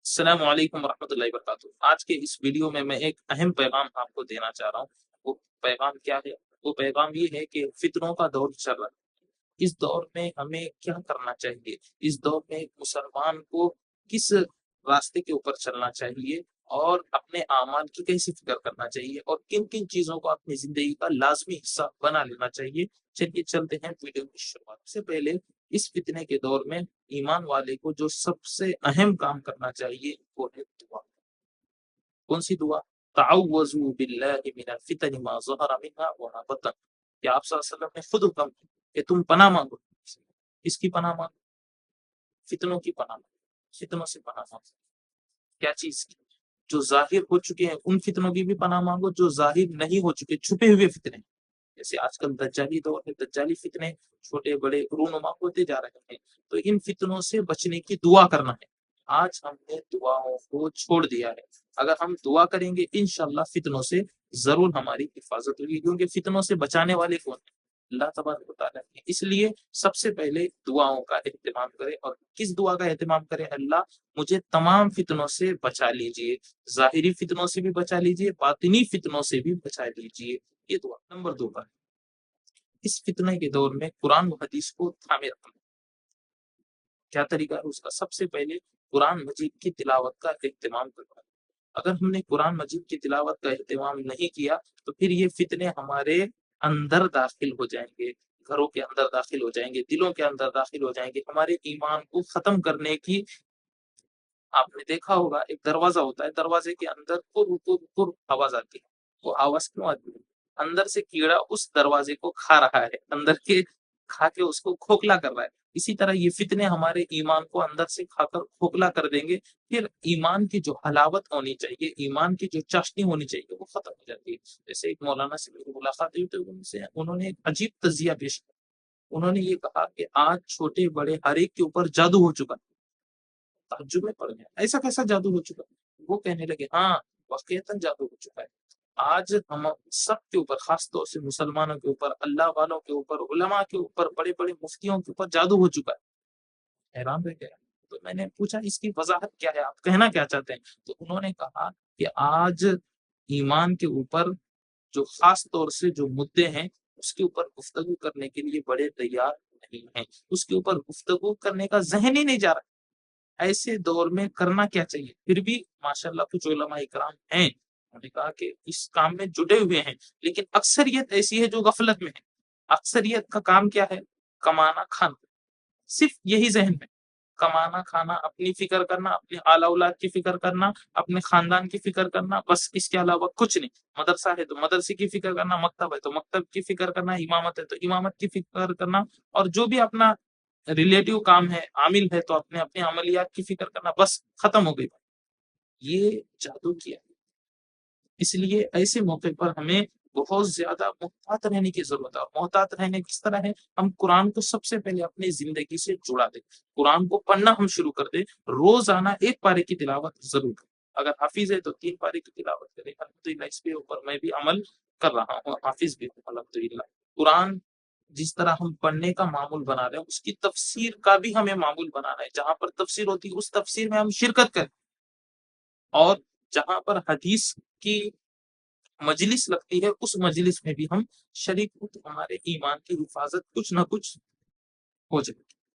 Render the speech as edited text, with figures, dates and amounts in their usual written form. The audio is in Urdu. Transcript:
السلام علیکم ورحمۃ اللہ وبرکاتہ۔ آج کے اس ویڈیو میں ایک اہم پیغام آپ کو دینا چاہ رہا ہوں۔ وہ پیغام کیا ہے؟ وہ پیغام یہ ہے کہ فتنوں کا دور چل رہا ہے۔ اس دور میں ہمیں کیا کرنا چاہیے؟ اس دور میں ایک مسلمان کو کس راستے کے اوپر چلنا چاہیے اور اپنے اعمال کی کیسی فکر کرنا چاہیے اور کن کن چیزوں کو اپنی زندگی کا لازمی حصہ بنا لینا چاہیے۔ چلیے چلتے ہیں ویڈیو کی شروعات سے پہلے اس فتنے کے دور میں ایمان والے کو جو سب سے اہم کام کرنا چاہیے وہ ہے دعا۔ کون سی دعا؟ تعوذوا باللہ من الفتن ما ظہر منها وما بطن۔ کہ آپ صلی اللہ علیہ وسلم نے خود حکم کہ تم پناہ مانگو۔ کس کی پناہ مانگو؟ فتنوں کی پناہ مانگو۔ فتنوں سے پناہ مانگو۔ کیا چیز کی؟ جو ظاہر ہو چکے ہیں ان فتنوں کی بھی پناہ مانگو، جو ظاہر نہیں ہو چکے چھپے ہوئے فتنے، جیسے آج کل دجالی دور ہے، دجالی فتنے چھوٹے بڑے رونما ہوتے جا رہے ہیں، تو ان فتنوں سے بچنے کی دعا کرنا ہے۔ آج ہم نے دعاؤں کو چھوڑ دیا ہے۔ اگر ہم دعا کریں گے انشاءاللہ فتنوں سے ضرور ہماری حفاظت ہوگی، کیونکہ فتنوں سے بچانے والے کون ہیں؟ اللہ تبارک و تعالیٰ ہے۔ اس لیے سب سے پہلے دعاؤں کا اہتمام کرے۔ اور کس دعا کا اہتمام کرے؟ اللہ مجھے تمام فتنوں سے بچا لیجئے، ظاہری فتنوں سے بھی بچا لیجئے، باطنی فتنوں سے بھی بچا لیجئے۔ یہ دعا نمبر 2 پر۔ اس فتنے کے دور میں قرآن و حدیث کو تھامے رکھنا۔ کیا طریقہ ہے اس کا؟ سب سے پہلے قرآن مجید کی تلاوت کا اہتمام کرنا۔ اگر ہم نے قرآن مجید کی تلاوت کا اہتمام نہیں کیا تو پھر یہ فتنے ہمارے اندر داخل ہو جائیں گے، گھروں کے اندر داخل ہو جائیں گے، دلوں کے اندر داخل ہو جائیں گے، ہمارے ایمان کو ختم کرنے کی۔ آپ نے دیکھا ہوگا ایک دروازہ ہوتا ہے، دروازے کے اندر پر پر پر آواز آتی ہے۔ وہ آواز کیوں آتی ہے؟ اندر سے کیڑا اس دروازے کو کھا رہا ہے، اندر کے کھا کے اس کو کھوکھلا کر رہا ہے۔ اسی طرح یہ فتنے ہمارے ایمان کو اندر سے کھا کر کھوکھلا کر دیں گے، پھر ایمان کی جو حلاوت ہونی چاہیے، ایمان کی جو چاشنی ہونی چاہیے وہ ختم ہو جاتی ہے۔ جیسے ایک مولانا سے میری ملاقات ہوئی تو انہوں نے ایک عجیب تجزیہ پیش کیا۔ انہوں نے یہ کہا کہ آج چھوٹے بڑے ہر ایک کے اوپر جادو ہو چکا۔ تعجب میں پڑ گیا، ایسا کیسا جادو ہو چکا؟ وہ کہنے لگے ہاں واقعتاً جادو ہو چکا ہے۔ آج ہم سب کے اوپر، خاص طور سے مسلمانوں کے اوپر، اللہ والوں کے اوپر، علماء کے اوپر، بڑے بڑے مفتیوں کے اوپر جادو ہو چکا ہے۔ حیران رہ گیا۔ تو میں نے پوچھا اس کی وضاحت کیا ہے، آپ کہنا کیا چاہتے ہیں؟ تو انہوں نے کہا کہ آج ایمان کے اوپر جو خاص طور سے جو مدے ہیں اس کے اوپر گفتگو کرنے کے لیے بڑے تیار نہیں ہیں، اس کے اوپر گفتگو کرنے کا ذہن ہی نہیں جا رہا۔ ایسے دور میں کرنا کیا چاہیے؟ پھر بھی ماشاءاللہ کچھ علماء کرام ہیں، انہوں نے کہا کہ اس کام میں جڑے ہوئے ہیں، لیکن اکثریت ایسی ہے جو غفلت میں ہے۔ اکثریت کا کام کیا ہے؟ کمانا کھانا، صرف یہی ذہن میں، کمانا کھانا، اپنی فکر کرنا، اپنے اعلی اولاد کی فکر کرنا، اپنے خاندان کی فکر کرنا، بس اس کے علاوہ کچھ نہیں۔ مدرسہ ہے تو مدرسے کی فکر کرنا، مکتب ہے تو مکتب کی فکر کرنا، امامت ہے تو امامت کی فکر کرنا، اور جو بھی اپنا ریلیٹیو کام ہے، عامل ہے تو اپنے اپنے عملیات کی فکر کرنا، بس ختم ہو گئی۔ یہ جادو کیا۔ اس لیے ایسے موقع پر ہمیں بہت زیادہ محتاط رہنے کی ضرورت ہے۔ محتاط رہنے کس طرح ہے؟ ہم قرآن کو سب سے پہلے اپنی زندگی سے جڑا دیں، قرآن کو پڑھنا ہم شروع کر دیں، روزانہ ایک پارے کی تلاوت ضرور کریں۔ اگر حافظ ہے تو 3 پارے کی تلاوت کریں۔ الحمدللہ اس کے اوپر میں بھی عمل کر رہا ہوں، حافظ بھی ہوں الحمدللہ۔ قرآن جس طرح ہم پڑھنے کا معمول بنا رہے ہیں اس کی تفسیر کا بھی ہمیں معمول بنانا ہے۔ جہاں پر تفسیر ہوتی ہے اس تفسیر میں ہم شرکت کریں، اور جہاں پر حدیث کی مجلس لگتی ہے اس مجلس میں بھی ہم شریک ہوں، تو ہمارے ایمان کی حفاظت کچھ نہ کچھ ہو جائے۔